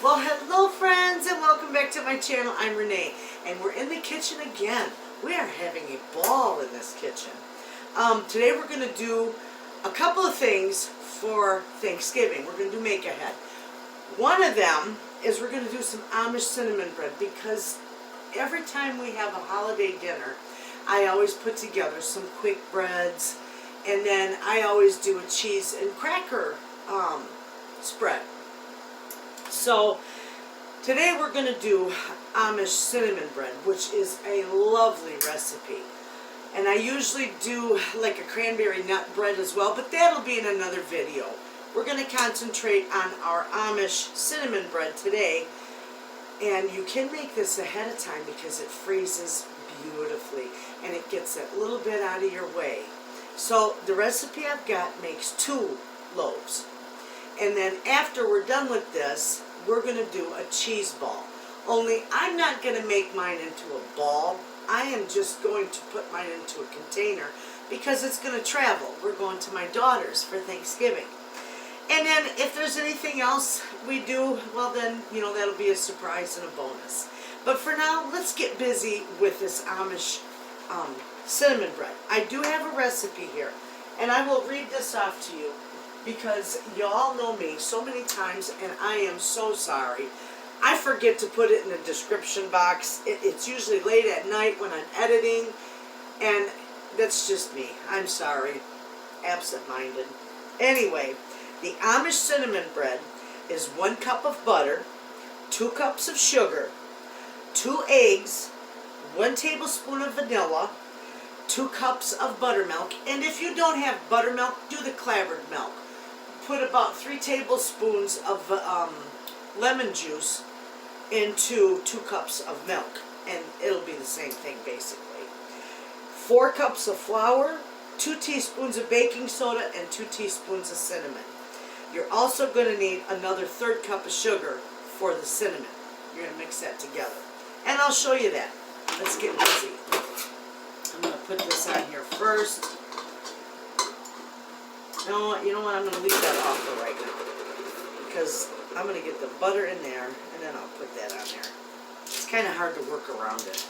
Well, hello friends and welcome back to my channel. I'm Renee and we're in the kitchen again. We are having a ball in this kitchen. Today we're going to do a couple of things for Thanksgiving. We're going to do make-ahead. One of them is we're going to do some Amish cinnamon bread because every time we have a holiday dinner, I always put together some quick breads, and then I always do a cheese and cracker spread. So today we're going to do Amish cinnamon bread, which is a lovely recipe. And I usually do like a cranberry nut bread as well, but that'll be in another video. We're going to concentrate on our Amish cinnamon bread today. And you can make this ahead of time because it freezes beautifully and it gets that little bit out of your way. So the recipe I've got makes 2 loaves. And then after we're done with this, we're going to do a cheese ball. Only I'm not going to make mine into a ball. I am just going to put mine into a container because it's going to travel. We're going to my daughter's for Thanksgiving. And then if there's anything else we do, well then, you know, that'll be a surprise and a bonus. But for now, let's get busy with this Amish cinnamon bread. I do have a recipe here, and I will read this off to you because y'all know me so many times, and I am so sorry. I forget to put it in the description box. It's usually late at night when I'm editing, and that's just me. I'm sorry. Absent-minded. Anyway, the Amish cinnamon bread is 1 cup of butter, 2 cups of sugar, 2 eggs, 1 tablespoon of vanilla, 2 cups of buttermilk, and if you don't have buttermilk, do the clabbered milk. Put about 3 tablespoons of lemon juice into 2 cups of milk, and it'll be the same thing basically. 4 cups of flour, 2 teaspoons of baking soda, and 2 teaspoons of cinnamon. You're also going to need another 1/3 cup of sugar for the cinnamon. You're going to mix that together. And I'll show you that. Let's get busy. I'm going to put this on here first. You know what? I'm going to leave that off for right now. Because I'm going to get the butter in there, and then I'll put that on there. It's kind of hard to work around it.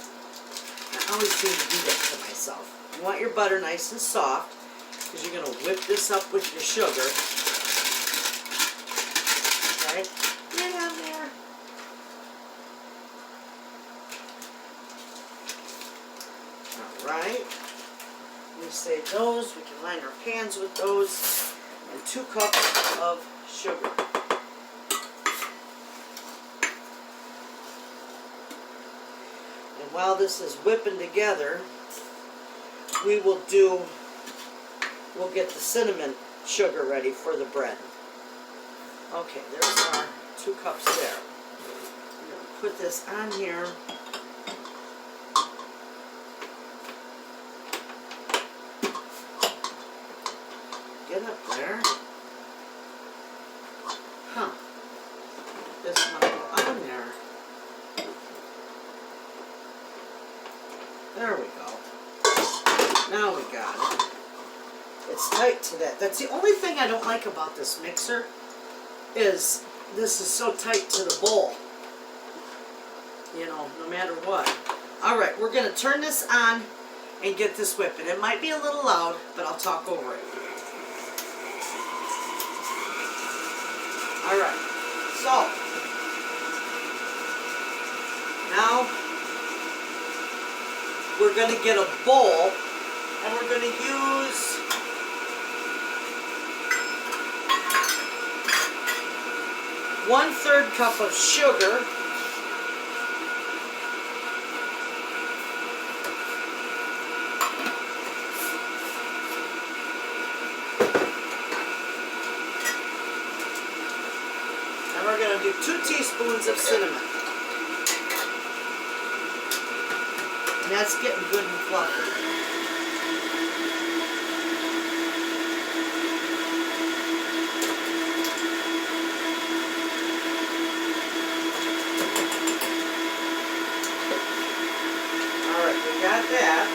I always seem to do that to myself. You want your butter nice and soft, because you're going to whip this up with your sugar. Okay? Get on there. Alright. We save those. We can line our pans with those. And 2 cups of sugar. And while this is whipping together, we'll get the cinnamon sugar ready for the bread. Okay, there's our 2 cups there. I'm going to put this on here. Get up there. Huh. This one go on there. There we go. Now we got it. It's tight to that. That's the only thing I don't like about this mixer is this is so tight to the bowl. You know, no matter what. Alright, we're going to turn this on and get this whipping. It might be a little loud, but I'll talk over it. Alright, so now we're going to get a bowl and we're going to use one-third cup of sugar, and we're going to do 2 teaspoons of cinnamon. And that's getting good and fluffy. Got that.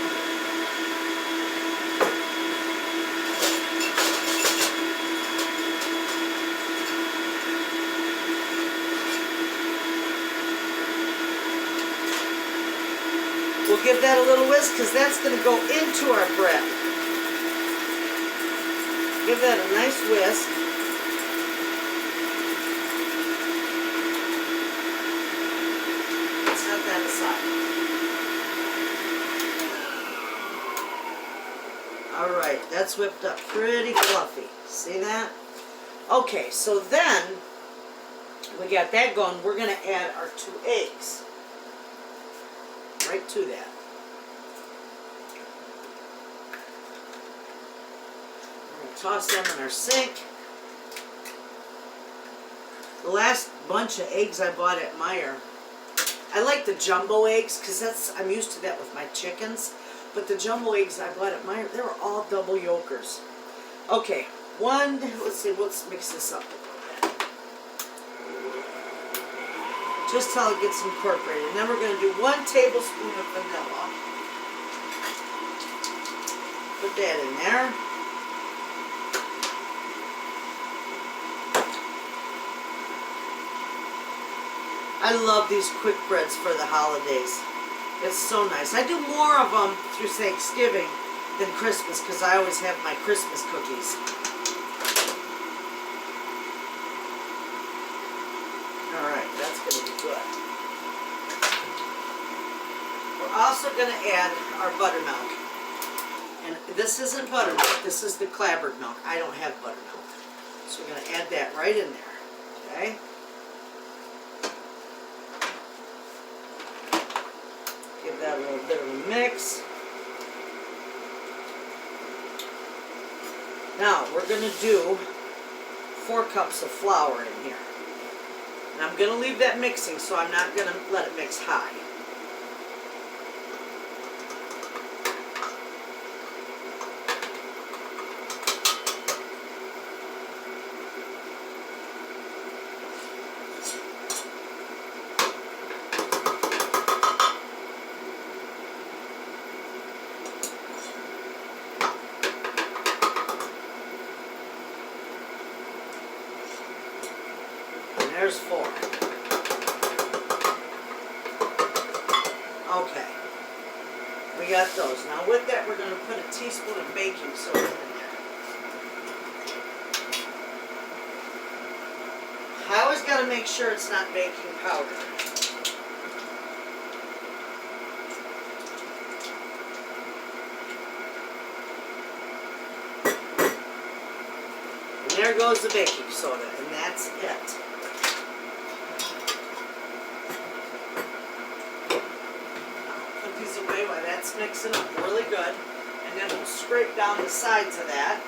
we'll give that a little whisk because that's going to go into our bread. Give that a nice whisk. Set that aside. Alright, that's whipped up pretty fluffy. See that? Okay, so then we got that going. We're going to add our 2 eggs. Right to that. We're going to toss them in our sink. The last bunch of eggs I bought at Meijer, I like the jumbo eggs because I'm used to that with my chickens. But the jumbo eggs I bought at Meijer, they were all double yolkers. Okay, let's see, let's mix this up a little bit. Just till it gets incorporated. And then we're going to do 1 tablespoon of vanilla. Put that in there. I love these quick breads for the holidays. It's so nice. I do more of them through Thanksgiving than Christmas because I always have my Christmas cookies. Alright, that's going to be good. We're also going to add our buttermilk. And this isn't buttermilk, this is the clabbered milk. I don't have buttermilk. So we're going to add that right in there. Okay? Give that a little bit of a mix. Now we're going to do 4 cups of flour in here. And I'm going to leave that mixing, so I'm not going to let it mix high. There's 4. Okay. We got those. Now with that we're going to put a teaspoon of baking soda in there. I always got to make sure it's not baking powder. And there goes the baking soda, and that's it. Away while that's mixing up really good, and then we'll scrape down the sides of that.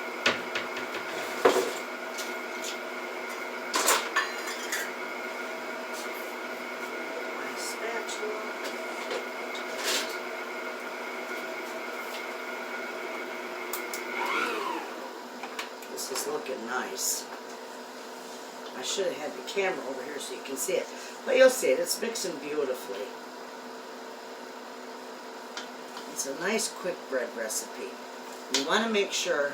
My spatula. This is looking nice. I should have had the camera over here so you can see it, but you'll see it. It's mixing beautifully. It's a nice quick bread recipe. You want to make sure,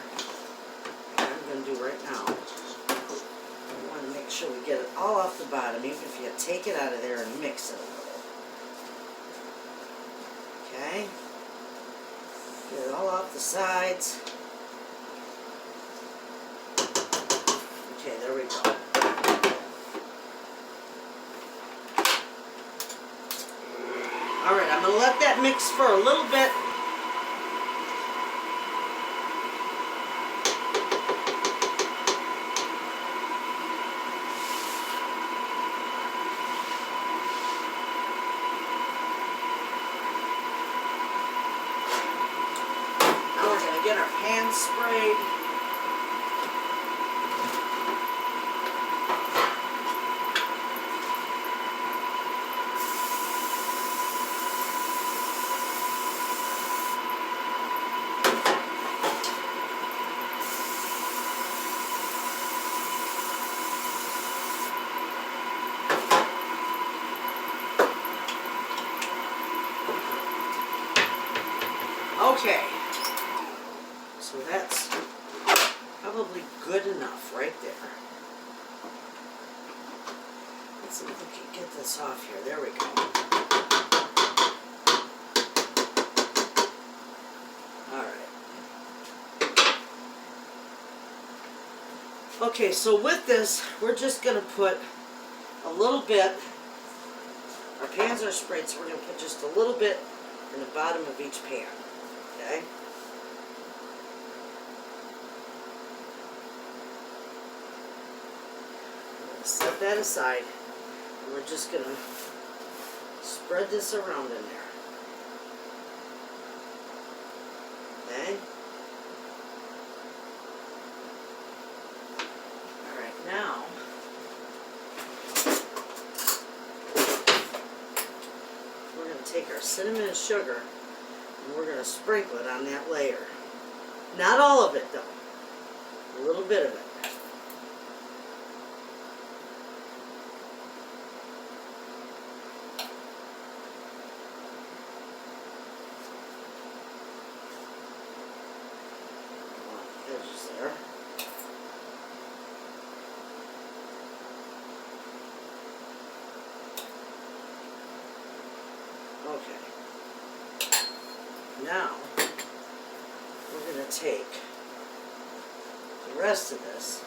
what I'm going to do right now, you want to make sure we get it all off the bottom, even if you take it out of there and mix it a little. Okay? Get it all off the sides. Okay, there we go. Alright, I'm going to let that mix for a little bit. Now we're going to get our pan sprayed. Okay, so that's probably good enough right there. Let's see if we can get this off here. There we go. Okay, so with this, we're just going to put a little bit. Our pans are sprayed, so we're going to put just a little bit in the bottom of each pan. Okay? I'm going to set that aside, and we're just going to spread this around in there. Okay? Alright, now we're going to take our cinnamon and sugar and we're going to sprinkle it on that layer. Not all of it though, a little bit of it. Edges there. Okay. Now we're going to take the rest of this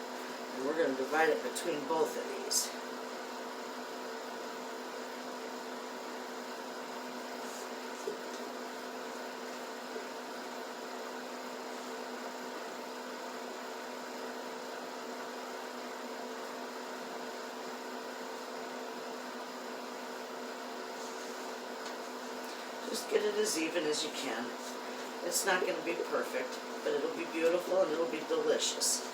and we're going to divide it between both of these. Just get it as even as you can. It's not going to be perfect, but it'll be beautiful and it'll be delicious.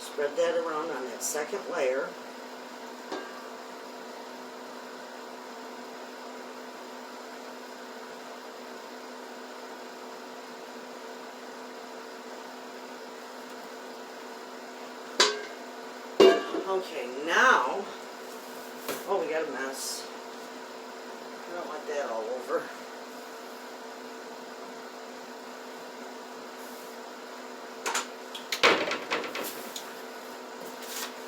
Spread that around on that second layer. Okay, now, oh, we got a mess. I don't want that all over.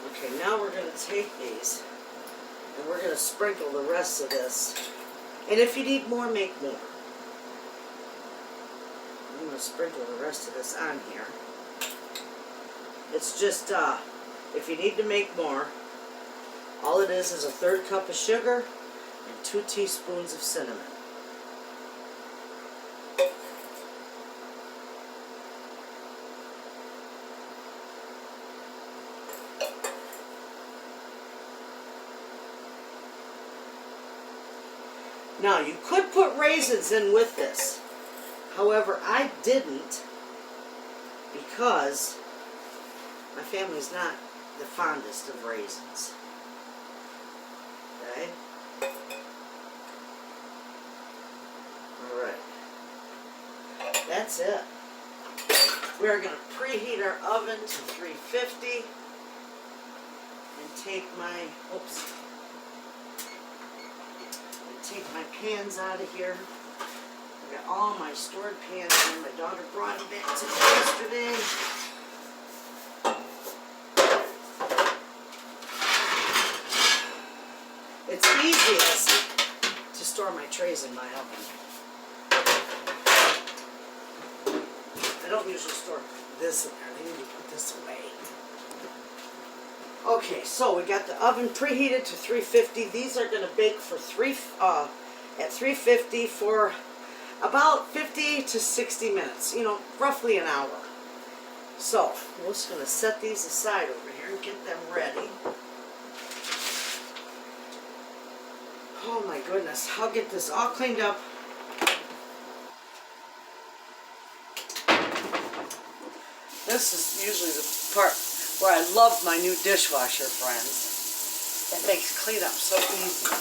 Okay, now we're going to take these and we're going to sprinkle the rest of this. And if you need more, make more. I'm going to sprinkle the rest of this on here. It's just, if you need to make more, all it is a 1/3 cup of sugar and 2 teaspoons of cinnamon. Now you could put raisins in with this. However, I didn't because my family's not the fondest of raisins. Okay? Alright. That's it. We're going to preheat our oven to 350 and take my, take my pans out of here. I got all my stored pans here. My daughter brought them back to me yesterday. It's easiest to store my trays in my oven. I don't usually store this in there. I need to put this away. Okay, so we got the oven preheated to 350. These are going to bake for at 350 for about 50 to 60 minutes. You know, roughly an hour. So we're just going to set these aside over here and get them ready. Oh my goodness, I'll get this all cleaned up. This is usually the part where I love my new dishwasher, friends. It makes cleanup so easy.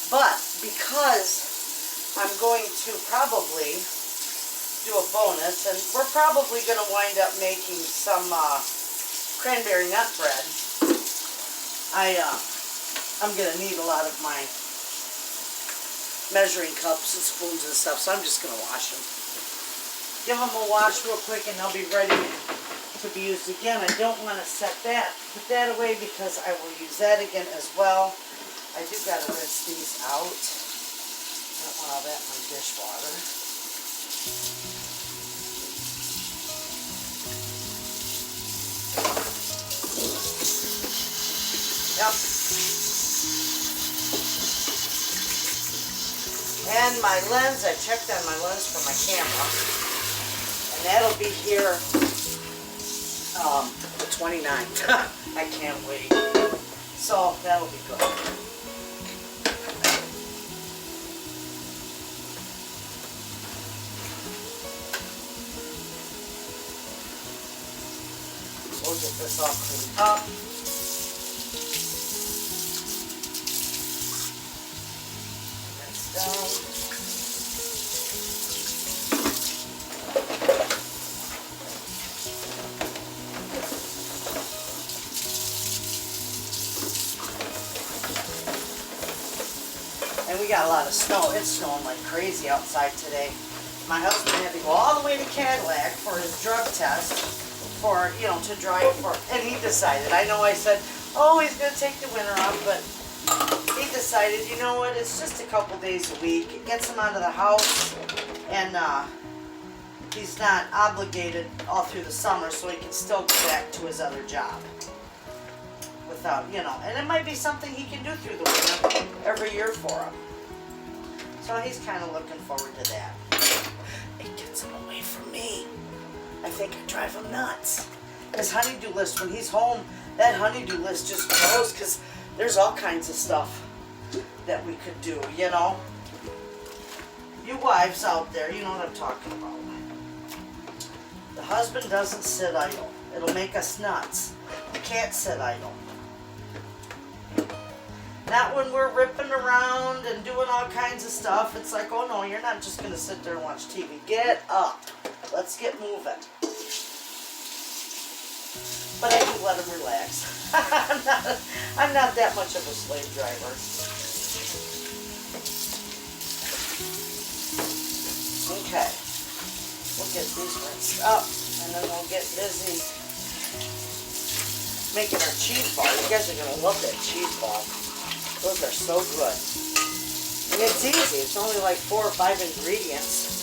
But because I'm going to probably do a bonus, and we're probably going to wind up making some cranberry nut bread, I'm going to need a lot of my measuring cups and spoons and stuff, so I'm just going to wash them. Give them a wash real quick and they'll be ready to be used again. I don't want to put that away because I will use that again as well. I do got to rinse these out. Don't want all that in my dishwater. Yep. And my lens, I checked on my lens for my camera. And that'll be here the 29th. I can't wait. So that'll be good. We'll get this all cleaned up. Down. And we got a lot of snow. It's snowing like crazy outside today. My husband had to go all the way to Cadillac for his drug test for, you know, to drive for, and he decided, I know I said, oh, he's going to take the winter off, but he decided, you know what, it's just a couple days a week. It gets him out of the house, and he's not obligated all through the summer, so he can still go back to his other job without, you know, and it might be something he can do through the winter every year for him. So he's kind of looking forward to that. It gets him away from me. I think I drive him nuts. His honeydew list, when he's home, that honeydew list just grows because there's all kinds of stuff that we could do, you know. You wives out there, you know what I'm talking about. The husband doesn't sit idle. It'll make us nuts. You can't sit idle. Not when we're ripping around and doing all kinds of stuff. It's like, oh no, you're not just going to sit there and watch TV. Get up. Let's get moving. But I do let him relax. I'm not that much of a slave driver. Okay. We'll get these rinsed up, and then we'll get busy making our cheese ball. You guys are going to love that cheese ball. Those are so good. And it's easy. It's only like 4 or 5 ingredients.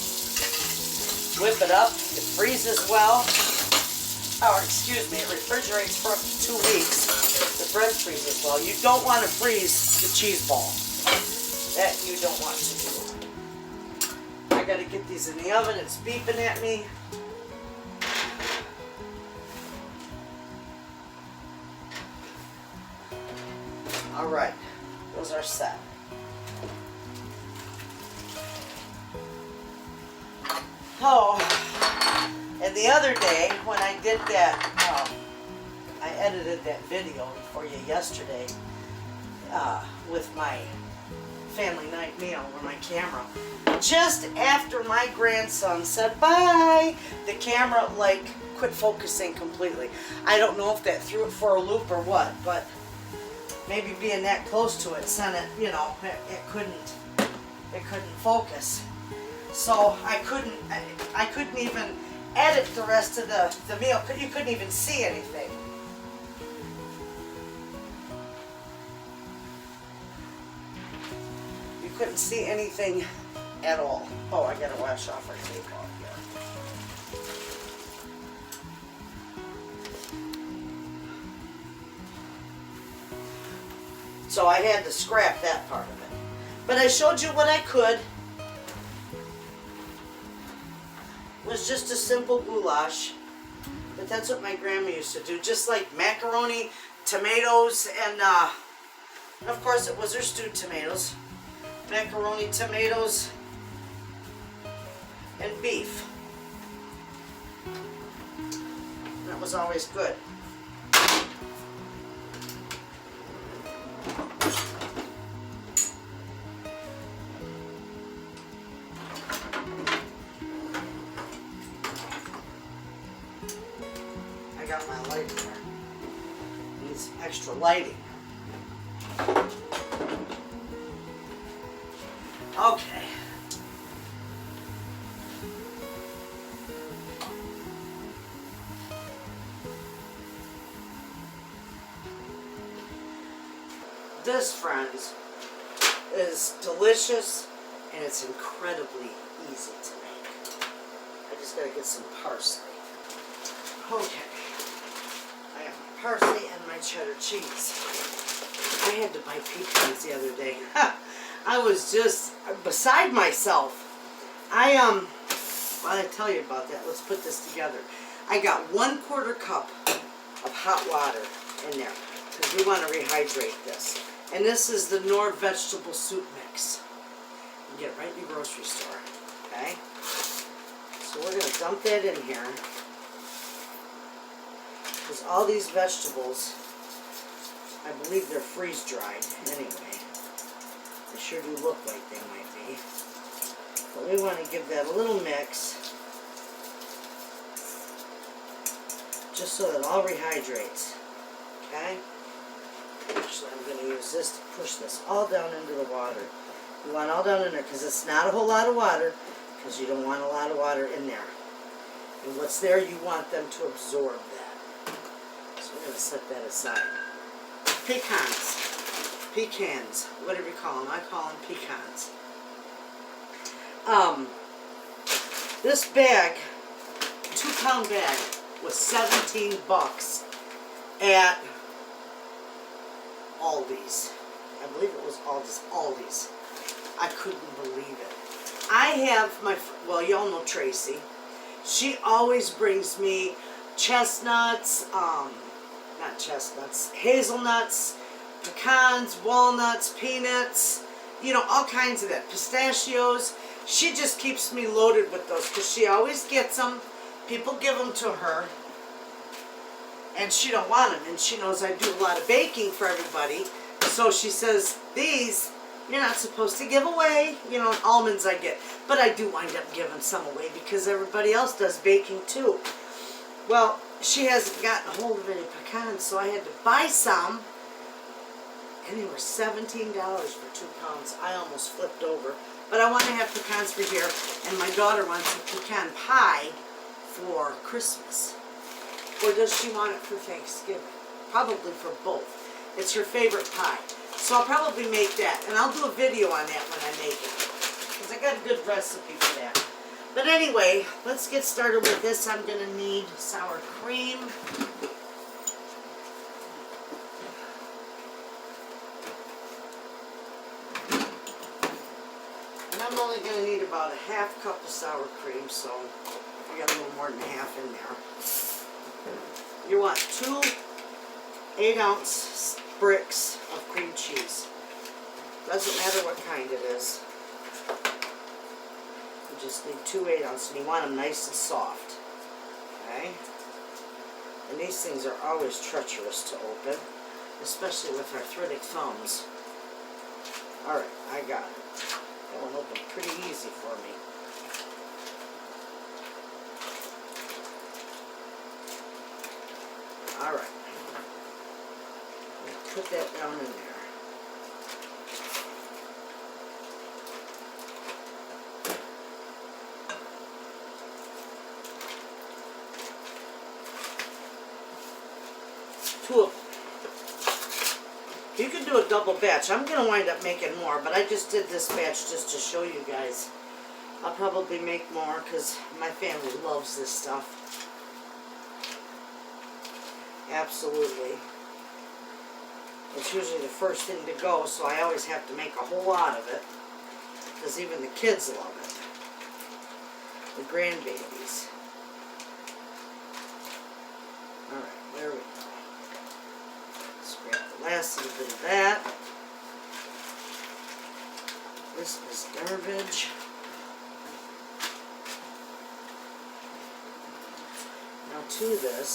Whip it up. It freezes well. Or, excuse me, it refrigerates for up to 2 weeks. The bread freezes well. You don't want to freeze the cheese ball. That you don't want to do. I got to get these in the oven. It's beeping at me. All right. Those are set. Oh, and the other day when I did that, I edited that video for you yesterday with my family night meal with my camera. Just after my grandson said bye, the camera like quit focusing completely. I don't know if that threw it for a loop or what, but maybe being that close to it sent it, you know, it couldn't focus. So I couldn't even edit the rest of the meal. You couldn't even see anything. You couldn't see anything at all. Oh, I gotta wash off our tape off here. So I had to scrap that part of it. But I showed you what I could. It was just a simple goulash. But that's what my grandma used to do. Just like macaroni, tomatoes, and of course it was her stewed tomatoes. Macaroni, tomatoes, and beef. That was always good. I got my light there. Needs extra lighting. Okay. This, friends, is delicious and it's incredibly easy to make. just gotta get some parsley. Okay. I got my parsley and my cheddar cheese. I had to buy pecans the other day. I was just beside myself. While I tell you about that, let's put this together. I got 1/4 cup of hot water in there because we want to rehydrate this. And this is the Knorr vegetable soup mix. You get it right in your grocery store. Okay? So we're going to dump that in here. Because all these vegetables, I believe they're freeze-dried anyway. They sure do look like they might be. But we want to give that a little mix. Just so that it all rehydrates. Okay? Actually, I'm going to use this to push this all down into the water. You want all down in there because it's not a whole lot of water, because you don't want a lot of water in there. And what's there, you want them to absorb that. So we're going to set that aside. Pecans, whatever you call them. I call them pecans. This bag, 2-pound bag, was $17 at Aldi's. I believe it was Aldi's. I couldn't believe it. I have well, y'all know Tracy. She always brings me chestnuts, not chestnuts, hazelnuts, pecans, walnuts, peanuts, you know, all kinds of that. Pistachios. She just keeps me loaded with those because she always gets them. People give them to her. And she don't want them. And she knows I do a lot of baking for everybody. So she says, these, you're not supposed to give away. You know, almonds I get. But I do wind up giving some away because everybody else does baking too. Well, she hasn't gotten a hold of any pecans, so I had to buy some. And they were $17 for 2 pounds. I almost flipped over. But I want to have pecans for here. And my daughter wants a pecan pie for Christmas. Or does she want it for Thanksgiving? Probably for both. It's her favorite pie. So I'll probably make that. And I'll do a video on that when I make it. Because I got a good recipe for that. But anyway, let's get started with this. I'm going to need sour cream. And I'm only going to need about a 1/2 cup of sour cream. So I got a little more than half in there. You want 2 8-ounce bricks of cream cheese. Doesn't matter what kind it is. You just need 2 8-ounce, and you want them nice and soft. Okay? And these things are always treacherous to open, especially with arthritic thumbs. Alright, I got it. That one opened pretty easy for me. Alright. Put that down in there. Two of them. You can do a double batch. I'm going to wind up making more, but I just did this batch just to show you guys. I'll probably make more because my family loves this stuff. Absolutely. It's usually the first thing to go, so I always have to make a whole lot of it. Because even the kids love it. The grandbabies. Alright, there we go. Let's grab the last little bit of that. This is garbage. Now to this,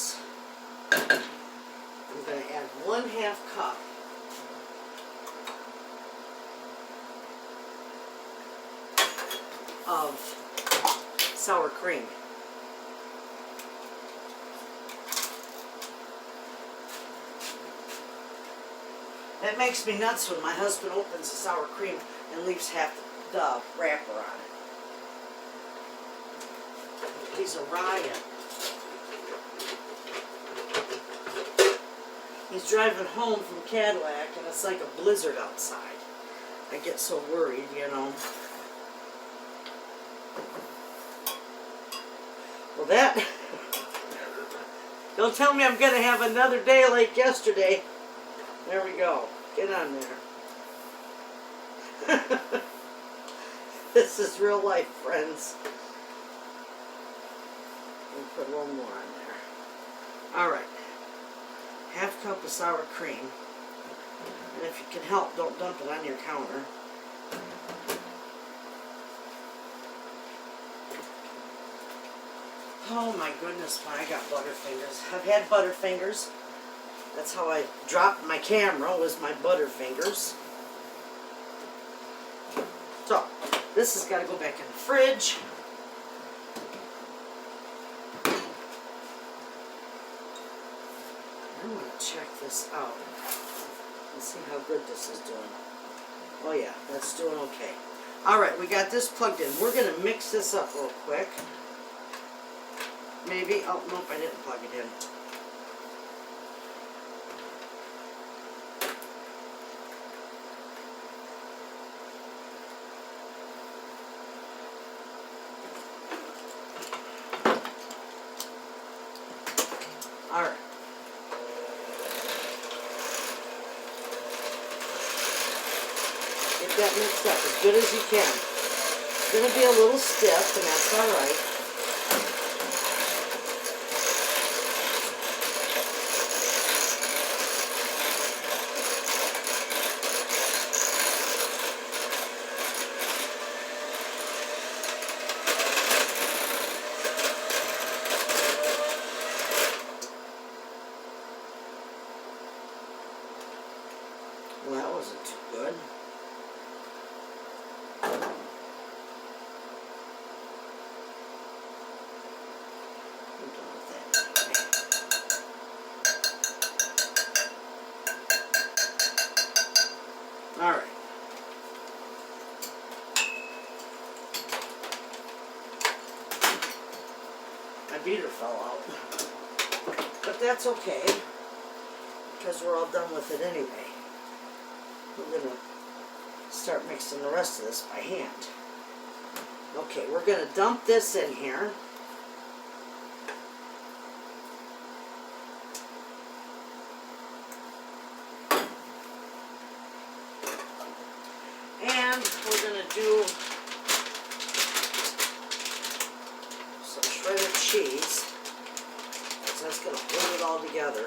I'm going to add 1/2 cup of sour cream. That makes me nuts when my husband opens the sour cream and leaves half the wrapper on it. He's a riot. He's driving home from Cadillac and it's like a blizzard outside. I get so worried, you know. that, don't tell me I'm going to have another day like yesterday. There we go. Get on there. This is real life, friends. We'll put a little more on there. Alright. Half cup of sour cream. And if you can help, don't dump it on your counter. Oh my goodness, I got Butterfingers. I've had Butterfingers. That's how I dropped my camera, was my Butterfingers. So, this has got to go back in the fridge. I'm going to check this out and see how good this is doing. Oh yeah, that's doing okay. Alright, we got this plugged in. We're going to mix this up real quick. Maybe, oh nope, I didn't plug it in. Alright. Get that mixed up as good as you can. It's going to be a little stiff, and that's alright. Well, that wasn't too good. I'm done with that. All right. My beater fell out. But that's okay, because we're all done with it anyway. We're going to start mixing the rest of this by hand. Okay, we're going to dump this in here. And we're going to do some shredded cheese. So that's going to hold it all together.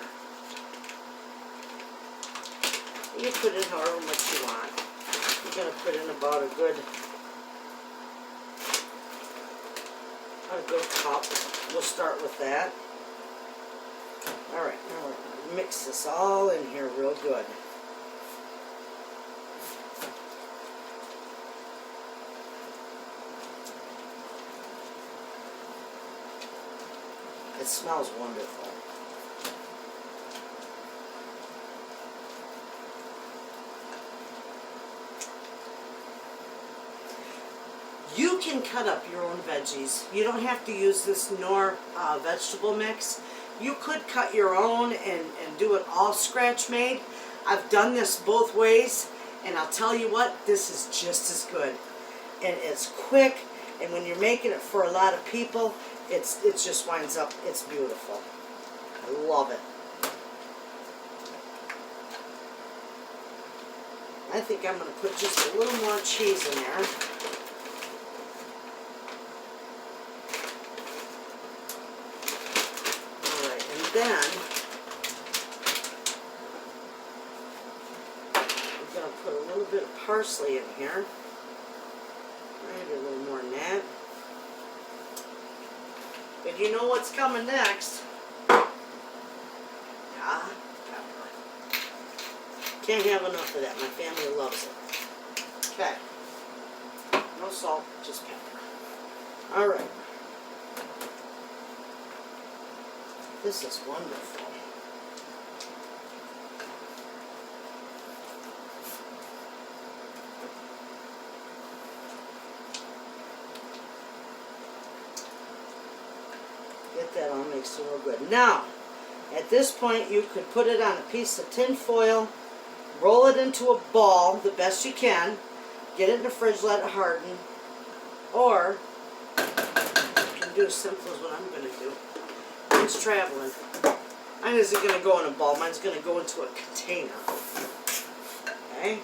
You put in however much you want. You're going to put in about a good cup. We'll start with that. Alright, now we're going to mix this all in here real good. It smells wonderful. You can cut up your own veggies. You don't have to use this Knorr vegetable mix. You could cut your own and do it all scratch made. I've done this both ways, and I'll tell you what, this is just as good. And it's quick, and when you're making it for a lot of people, it just winds up, it's beautiful. I love it. I think I'm going to put just a little more cheese in there. Then we're going to put a little bit of parsley in here. Maybe a little more than that. But you know what's coming next? Yeah, pepper. Can't have enough of that. My family loves it. Okay. No salt, just pepper. All right. This is wonderful. Get that all mixed real good. Now, at this point, you could put it on a piece of tin foil, roll it into a ball the best you can, get it in the fridge, let it harden, or you can do as simple as what I'm going to do. mine's traveling. Mine isn't going to go in a ball. Mine's going to go into a container. Okay.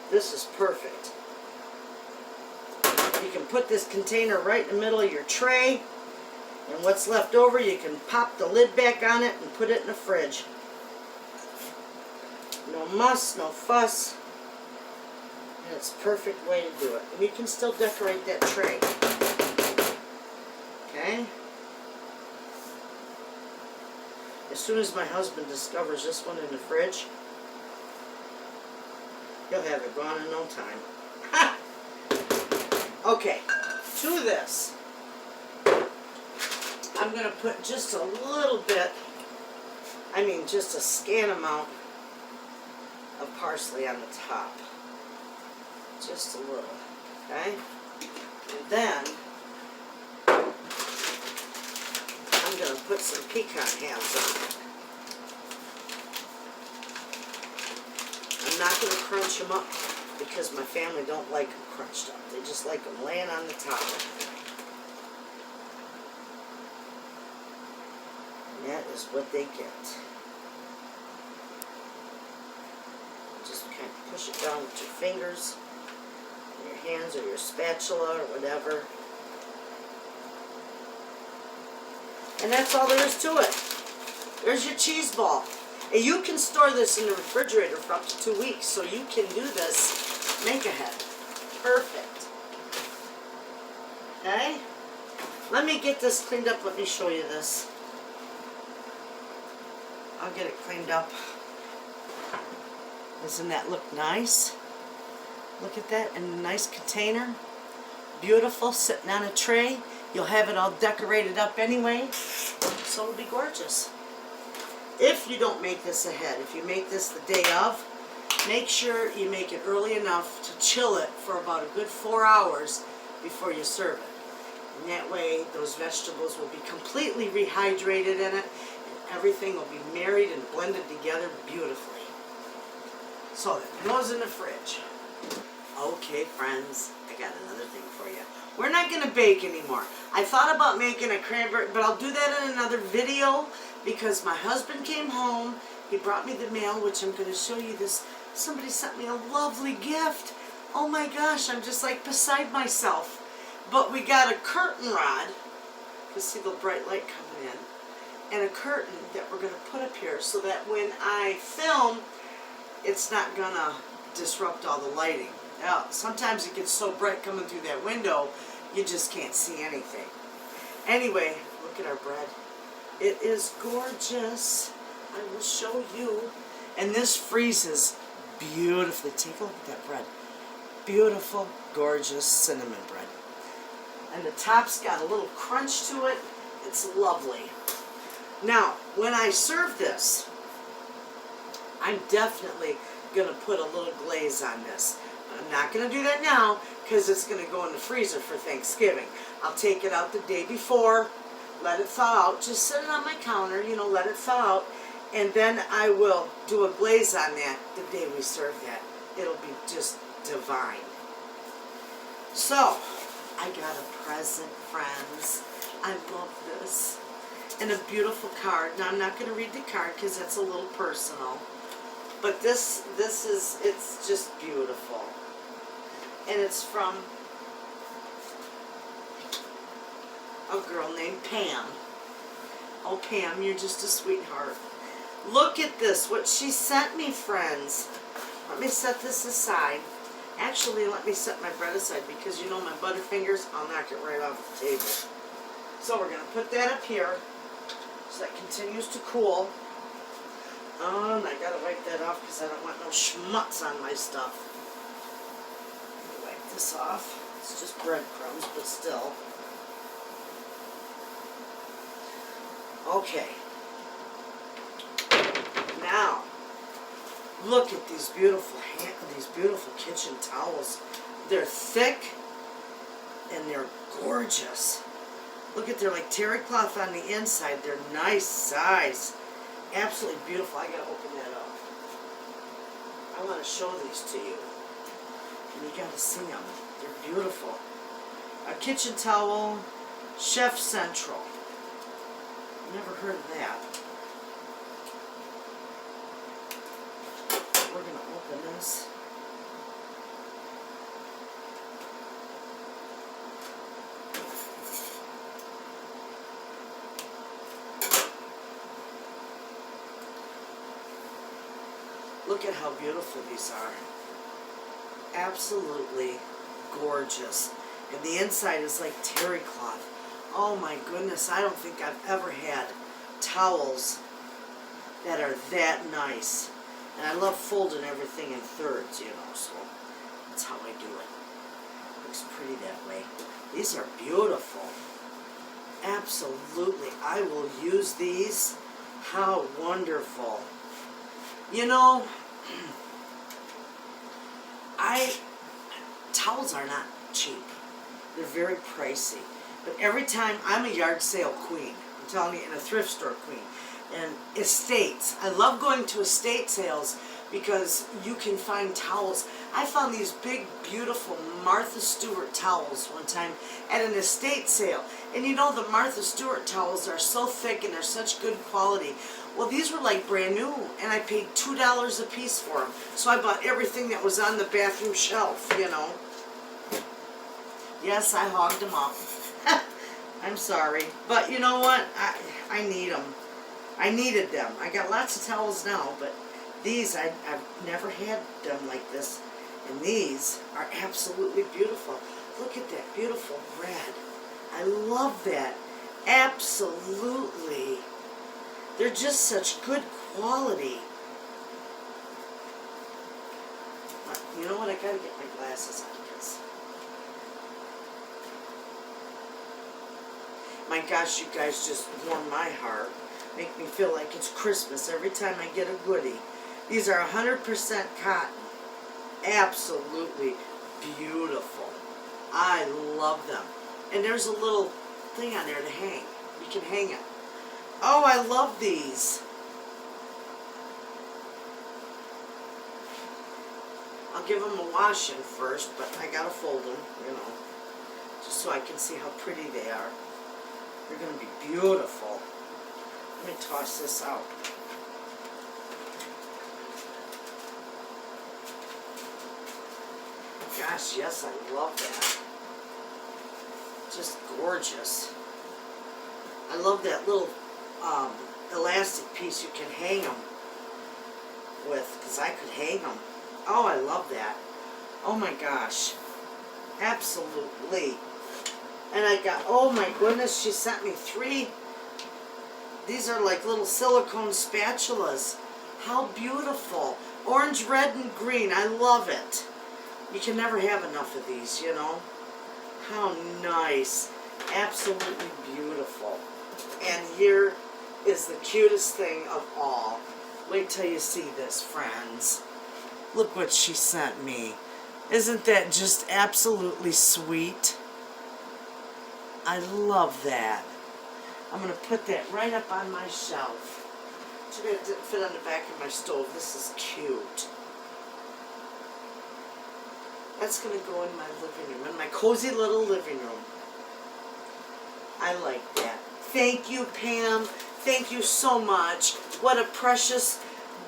This is perfect. You can put this container right in the middle of your tray, and what's left over you can pop the lid back on it and put it in the fridge. No muss, no fuss. And it's a perfect way to do it. And you can still decorate that tray. Okay? As soon as my husband discovers this one in the fridge, he'll have it gone in no time. Ha! Okay, to this, I'm going to put just a little bit, just a scant amount of parsley on the top. Just a little, okay? And then, I'm going to put some pecan halves on it. I'm not going to crunch them up because my family don't like them crunched up. They just like them laying on the top. And that is what they get. Just kind of push it down with your fingers, your hands, or your spatula, or whatever. And that's all there is to it. There's your cheese ball. And you can store this in the refrigerator for up to 2 weeks, so you can do this make-ahead. Perfect. Okay? Let me get this cleaned up. Let me show you this. I'll get it cleaned up. Doesn't that look nice? Look at that in a nice container. Beautiful, sitting on a tray. You'll have it all decorated up anyway, so it'll be gorgeous. If you don't make this ahead, if you make this the day of, make sure you make it early enough to chill it for about a good 4 hours before you serve it. And that way, those vegetables will be completely rehydrated in it, and everything will be married and blended together beautifully. So that goes in the fridge. Okay, friends, I got another thing for you. We're not going to bake anymore. I thought about making a cranberry, but I'll do that in another video because my husband came home. He brought me the mail, which I'm going to show you this. Somebody sent me a lovely gift. Oh my gosh, I'm just like beside myself. But we got a curtain rod. You can see the bright light coming in. And a curtain that we're going to put up here so that when I film, it's not going to disrupt all the lighting. Now, sometimes it gets so bright coming through that window, you just can't see anything. Anyway, look at our bread. It is gorgeous. I will show you. And this freezes beautifully. Take a look at that bread. Beautiful, gorgeous cinnamon bread. And the top's got a little crunch to it. It's lovely. Now, when I serve this, I'm definitely going to put a little glaze on this. I'm not going to do that now because it's going to go in the freezer for Thanksgiving. I'll take it out the day before, let it thaw out, just set it on my counter, let it thaw out, and then I will do a glaze on that the day we serve that. It'll be just divine. So, I got a present, friends. I love this. And a beautiful card. Now, I'm not going to read the card because that's a little personal. But it's just beautiful. And it's from a girl named Pam. Oh, Pam, you're just a sweetheart. Look at this, what she sent me, friends. Let me set this aside. Actually, let me set my bread aside because you know my Butterfingers, I'll knock it right off the table. So we're going to put that up here so that continues to cool. And I gotta wipe that off because I don't want no schmutz on my stuff. Let me wipe this off. It's just breadcrumbs, but still. Okay. Now, look at these beautiful kitchen towels. They're thick and they're gorgeous. Look at, they're like terry cloth on the inside. They're nice size. Absolutely beautiful. I gotta open that up. I want to show these to you. And you got to see them. They're beautiful. A kitchen towel, Chef Central. Never heard of that. We're going to open this. Look at how beautiful these are. Absolutely gorgeous. And the inside is like terry cloth. Oh my goodness, I don't think I've ever had towels that are that nice. And I love folding everything in thirds, you know, so that's how I do it. Looks pretty that way. These are beautiful. Absolutely. I will use these. How wonderful. You know, towels are not cheap. They're very pricey. But every time, I'm a yard sale queen. I'm telling you, and a thrift store queen. And estates. I love going to estate sales because you can find towels. I found these big, beautiful Martha Stewart towels one time at an estate sale. And you know, the Martha Stewart towels are so thick and they're such good quality. Well, these were like brand new, and I paid $2 a piece for them. So I bought everything that was on the bathroom shelf, you know. Yes, I hogged them up. I'm sorry. But you know what? I need them. I needed them. I got lots of towels now, but these, I've never had them like this. And these are absolutely beautiful. Look at that beautiful red. I love that. Absolutely. They're just such good quality. You know what? I gotta get my glasses on this. My gosh, you guys just warm my heart. Make me feel like it's Christmas every time I get a goodie. These are 100% cotton. Absolutely beautiful. I love them. And there's a little thing on there to hang. You can hang it. Oh, I love these. I'll give them a washing first, but I gotta fold them, you know, just so I can see how pretty they are. They're gonna be beautiful. Let me toss this out. Gosh, yes, I love that. Just gorgeous. I love that little elastic piece you can hang them with, because I could hang them. Oh, I love that. Oh my gosh. Absolutely. And I got, oh my goodness, she sent me 3. These are like little silicone spatulas. How beautiful. Orange, red, and green. I love it. You can never have enough of these, you know. How nice. Absolutely beautiful. And here is the cutest thing of all. Wait till you see this, friends. Look what she sent me. Isn't that just absolutely sweet? I love that. I'm going to put that right up on my shelf. Too bad it didn't fit on the back of my stove. This is cute. That's going to go in my living room, in my cozy little living room. I like that. Thank you, Pam. Thank you so much. What a precious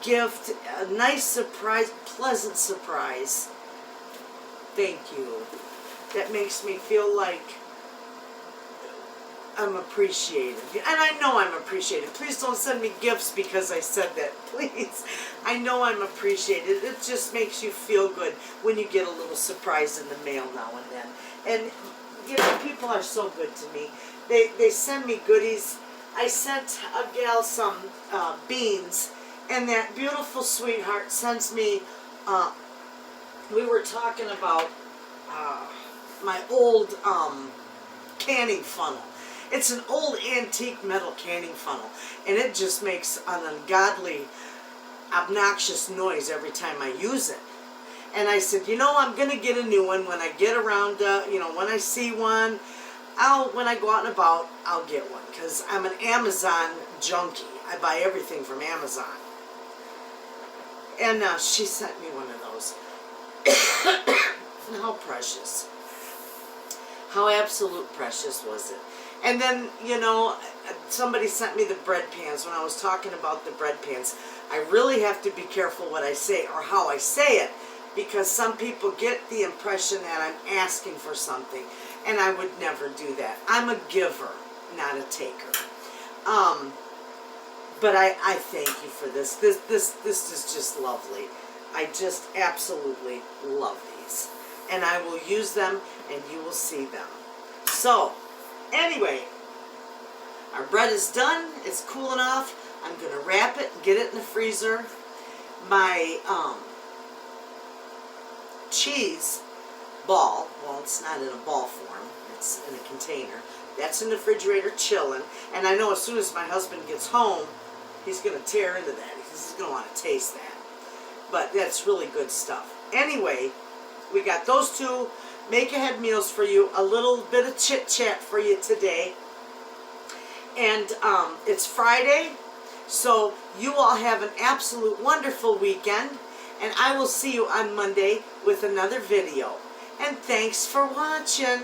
gift. A nice surprise, pleasant surprise. Thank you. That makes me feel like I'm appreciated. And I know I'm appreciated. Please don't send me gifts because I said that. Please. I know I'm appreciated. It just makes you feel good when you get a little surprise in the mail now and then. And, you know, people are so good to me. They send me goodies. I sent a gal some beans, and that beautiful sweetheart sends me, we were talking about my old canning funnel. It's an old antique metal canning funnel, and it just makes an ungodly, obnoxious noise every time I use it. And I said, you know, I'm going to get a new one when I get around, you know, when I see one. When I go out and about, I'll get one, because I'm an Amazon junkie. I buy everything from Amazon. And she sent me one of those. And how precious. How absolute precious was it? And then, you know, somebody sent me the bread pans. When I was talking about the bread pans, I really have to be careful what I say or how I say it, because some people get the impression that I'm asking for something, and I would never do that. I'm a giver, not a taker. But I thank you for this. This is just lovely. I just absolutely love these. And I will use them, and you will see them. So, anyway, our bread is done. It's cooling off. I'm going to wrap it and get it in the freezer. My cheese ball, well, it's not in a ball form. It's in a container. That's in the refrigerator chilling. And I know as soon as my husband gets home, he's going to tear into that. He's going to want to taste that. But that's really good stuff. Anyway, we got those two make-ahead meals for you. A little bit of chit-chat for you today. And it's Friday, so you all have an absolute wonderful weekend. And I will see you on Monday with another video. And thanks for watching.